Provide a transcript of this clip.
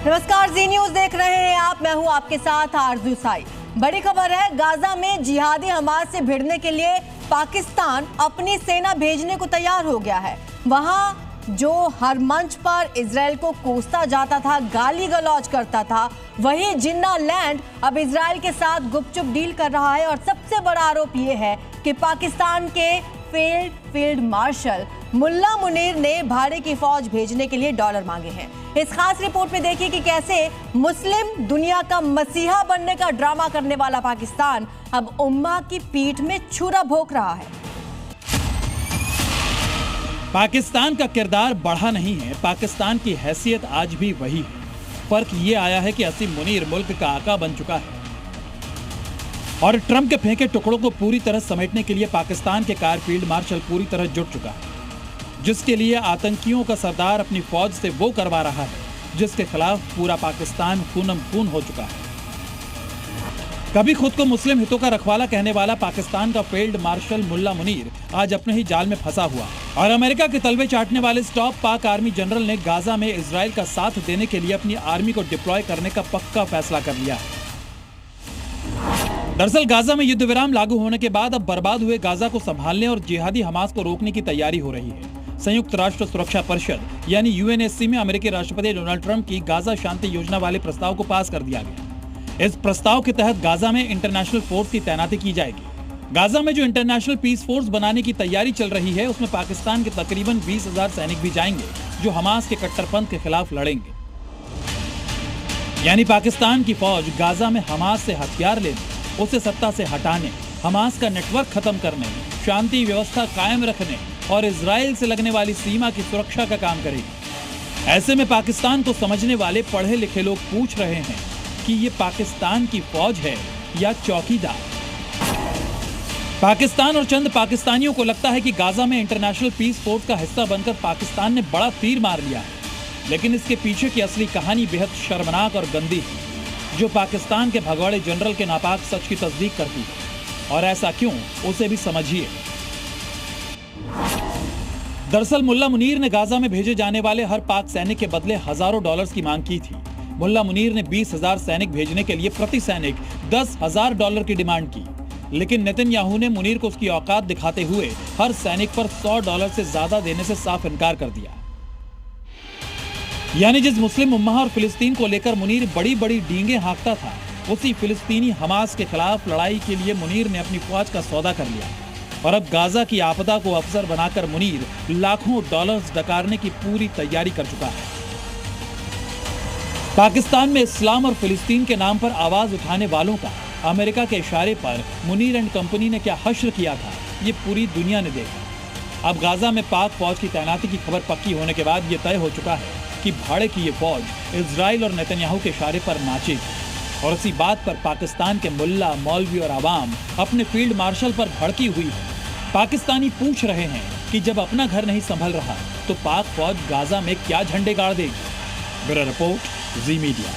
नमस्कार, जी न्यूज देख रहे हैं आप। मैं हूं आपके साथ आरजू साई। बड़ी खबर है, गाजा में जिहादी हमास से भिड़ने के लिए पाकिस्तान अपनी सेना भेजने को तैयार हो गया है। वहां जो हर मंच पर इजराइल को कोसता जाता था, गाली गलौज करता था, वही जिन्ना लैंड अब इजराइल के साथ गुपचुप डील कर रहा है। और सबसे बड़ा आरोप यह है कि पाकिस्तान के फील्ड मार्शल मुल्ला मुनीर ने भाड़े की फौज भेजने के लिए डॉलर मांगे हैं। इस खास रिपोर्ट में देखिए कि कैसे मुस्लिम दुनिया का मसीहा बनने का ड्रामा करने वाला पाकिस्तान अब उम्मा की पीठ में छुरा भोंक रहा है। पाकिस्तान का किरदार बढ़ा नहीं है, पाकिस्तान की हैसियत आज भी वही है। फर्क ये आया है कि असीम मुनीर मुल्क का आका बन चुका है और ट्रंप के फेंके टुकड़ों को पूरी तरह समेटने के लिए पाकिस्तान के कारफील्ड मार्शल पूरी तरह जुट चुका है, जिसके लिए आतंकियों का सरदार अपनी फौज से वो करवा रहा है जिसके खिलाफ पूरा पाकिस्तान खूनम खून हो चुका है। कभी खुद को मुस्लिम हितों का रखवाला कहने वाला पाकिस्तान का फील्ड मार्शल मुल्ला मुनीर आज अपने ही जाल में फंसा हुआ और अमेरिका के तलवे चाटने वाले टॉप पाक आर्मी जनरल ने गाजा में इजराइल का साथ देने के लिए अपनी आर्मी को डिप्लॉय करने का पक्का फैसला कर लिया है। दरअसल गाजा में युद्ध विराम लागू होने के बाद अब बर्बाद हुए गाजा को संभालने और जिहादी हमास को रोकने की तैयारी हो रही है। संयुक्त राष्ट्र सुरक्षा परिषद यानी यूएनएससी में अमेरिकी राष्ट्रपति डोनाल्ड ट्रंप की गाजा शांति योजना वाले प्रस्ताव को पास कर दिया गया। इस प्रस्ताव के तहत गाजा में इंटरनेशनल फोर्स की तैनाती की जाएगी। गाजा में जो इंटरनेशनल पीस फोर्स बनाने की तैयारी चल रही है, उसमें पाकिस्तान के तकरीबन 20,000 सैनिक भी जाएंगे जो हमास के कट्टरपंथ के खिलाफ लड़ेंगे। यानी पाकिस्तान की फौज गाजा में हमास से हथियार लेने, उसे सत्ता से हटाने, हमास का नेटवर्क खत्म करने, शांति व्यवस्था कायम रखने और इजराइल से लगने वाली सीमा की सुरक्षा का काम करेगी। ऐसे में पाकिस्तान को समझने वाले पढ़े लिखे लोग पूछ रहे हैं कि ये पाकिस्तान की फौज है या चौकीदार। पाकिस्तान और चंद पाकिस्तानियों को लगता है कि गाजा में इंटरनेशनल पीस फोर्स का हिस्सा बनकर पाकिस्तान ने बड़ा तीर मार लिया है, लेकिन इसके पीछे की असली कहानी बेहद शर्मनाक और गंदी है, जो पाकिस्तान के भगोड़े जनरल के नापाक सच की तस्दीक करती है। और ऐसा क्यों, उसे भी समझिए। दरअसल मुल्ला मुनीर ने गाजा में भेजे जाने वाले हर पाक सैनिक के बदले हजारों डॉलर्स की मांग की थी। मुल्ला मुनीर ने 20,000 सैनिक भेजने के लिए प्रति सैनिक $10,000 की डिमांड की, लेकिन नेतन्याहू ने मुनीर को उसकी औकात दिखाते हुए हर सैनिक पर $100 से ज्यादा देने से साफ इनकार कर दिया। यानी जिस मुस्लिम उम्मा और फिलिस्तीन को लेकर मुनीर बड़ी बड़ी डींगे हाँकता था, उसी फिलिस्तीनी हमास के खिलाफ लड़ाई के लिए मुनीर ने अपनी फौज का सौदा कर लिया। और अब गाजा की आपदा को अवसर बनाकर मुनीर लाखों डॉलर्स डकारने की पूरी तैयारी कर चुका है। पाकिस्तान में इस्लाम और फिलिस्तीन के नाम पर आवाज उठाने वालों का अमेरिका के इशारे पर मुनीर एंड कंपनी ने क्या हश्र किया था, ये पूरी दुनिया ने देखा। अब गाजा में पाक फौज की तैनाती की खबर पक्की होने के बाद ये तय हो चुका है कि भाड़े की ये फौज इजराइल और नेतन्याहू के इशारे पर नाचेगी। और इसी बात पर पाकिस्तान के मुल्ला, मौलवी और आवाम अपने फील्ड मार्शल पर भड़की हुई है। पाकिस्तानी पूछ रहे हैं कि जब अपना घर नहीं संभल रहा तो पाक फौज गाजा में क्या झंडे गाड़ देगी। ब्यूरो रिपोर्ट, जी मीडिया।